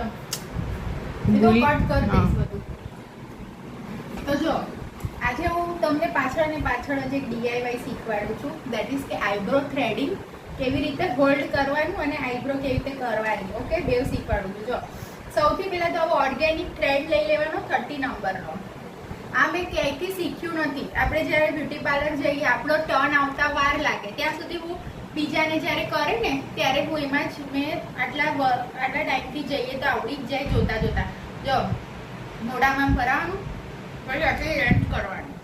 એકદમ કટ કરી દઈશ બધું. તો જો આજે હું તમને પાછળ જ એક DIY શીખવાડું છું, દેટ ઇઝ કે આઈબ્રો થ્રેડિંગ કેવી રીતે હોલ્ડ કરવાનું અને આઈબ્રો કેવી રીતે કરવાની. ઓકે, બેવ શીખવાડું છું. જો સૌથી પહેલા તો હવે ઓર્ગેનિક થ્રેડ લઈ લેવાનો 30 નંબરનો. આ મેં ક્યાંયથી શીખ્યું નથી. આપણે જ્યારે બ્યુટી પાર્લર જઈએ આપણો ટર્ન આવતા વાર લાગે ત્યાં સુધી હું બીજાને જ્યારે કરે ને ત્યારે હું એમાં જ મેં આટલા ટાઈમથી જઈએ તો આવડી જ જાય જોતા જોતા. જો મોઢામાં ભરાવાનું, પછી આટલી એન્ડ કરવાની,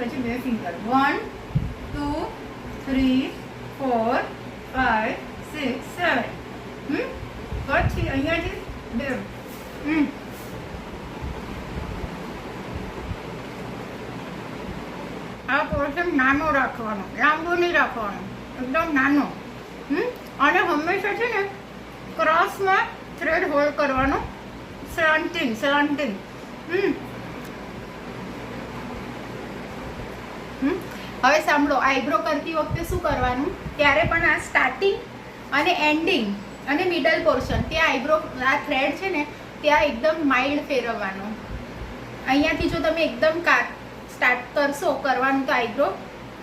પછી બે ફિંગર 1 2 3 4 5 6 7. પછી અહીંયાથી બે. આ પોર્શન નાનો રાખવાનો, લાંબો નહીં રાખવાનો, એકદમ નાનો. અને હંમેશા છે ને ક્રોસમાં થ્રેડ હોલ્ડ કરવાનો, સલાન્ટિંગ. હવે સાંભળો, આઈબ્રો કરતી વખતે શું કરવાનું, ત્યારે પણ આ સ્ટાર્ટિંગ અને એન્ડિંગ અને મિડલ પોર્શન ત્યાં આઈબ્રો આ થ્રેડ છે ને ત્યાં એકદમ માઇલ્ડ ફેરવવાનો. અહીંયાથી જો તમે એકદમ સ્ટાર્ટ કરશો કરવાનું તો આઈબ્રો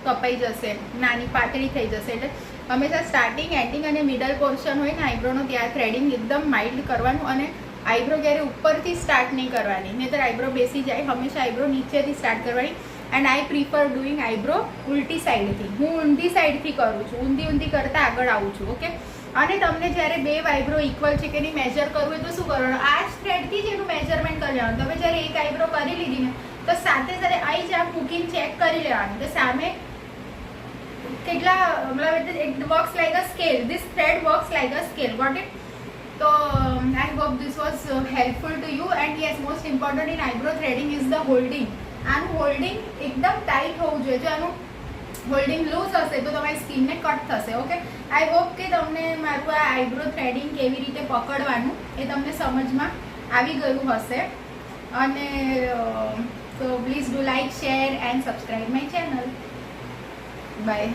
કપાઈ જશે, નાની પાતળી થઈ જશે. એટલે હંમેશા સ્ટાર્ટિંગ, એન્ડિંગ અને મિડલ પોર્શન હોય ને આઈબ્રોનો ત્યાં થ્રેડિંગ એકદમ માઇલ્ડ કરવાનું. અને આઈબ્રો ક્યારે ઉપરથી સ્ટાર્ટ નહીં કરવાની, નહીંતર આઈબ્રો બેસી જાય. હંમેશા આઈબ્રો નીચેથી સ્ટાર્ટ કરવાની. And I prefer doing eyebrow ઉલટી સાઈડથી. હું ઊંધી સાઈડથી કરું છું, ઊંધી કરતાં આગળ આવું છું. ઓકે, અને તમને જ્યારે બે આઈબ્રો ઇક્વલ છે કે નહીં મેજર કરવું હોય તો શું કરવાનું, આ જ થ્રેડથી જ એનું મેજરમેન્ટ કરી લેવાનું. તમે જ્યારે એક આઈબ્રો કરી લીધી ને તો સાથે આઈ જ આમ મૂકીને ચેક કરી લેવાનું કે સામે કેટલા, મતલબ it works like a scale. This thread works like a scale. Got it? તો I hope this was helpful to you. And yes, most important in eyebrow threading is the holding. આનું holding એકદમ tight હોવું જોઈએ. જો આનું holding loose હશે તો તમારી સ્કિનને કટ થશે. ઓકે, આઈ હોપ કે તમને મારું આ આઈબ્રો થ્રેડિંગ કેવી રીતે પકડવાનું એ તમને સમજમાં આવી ગયું હશે. અને so please do like, share and subscribe my channel. By.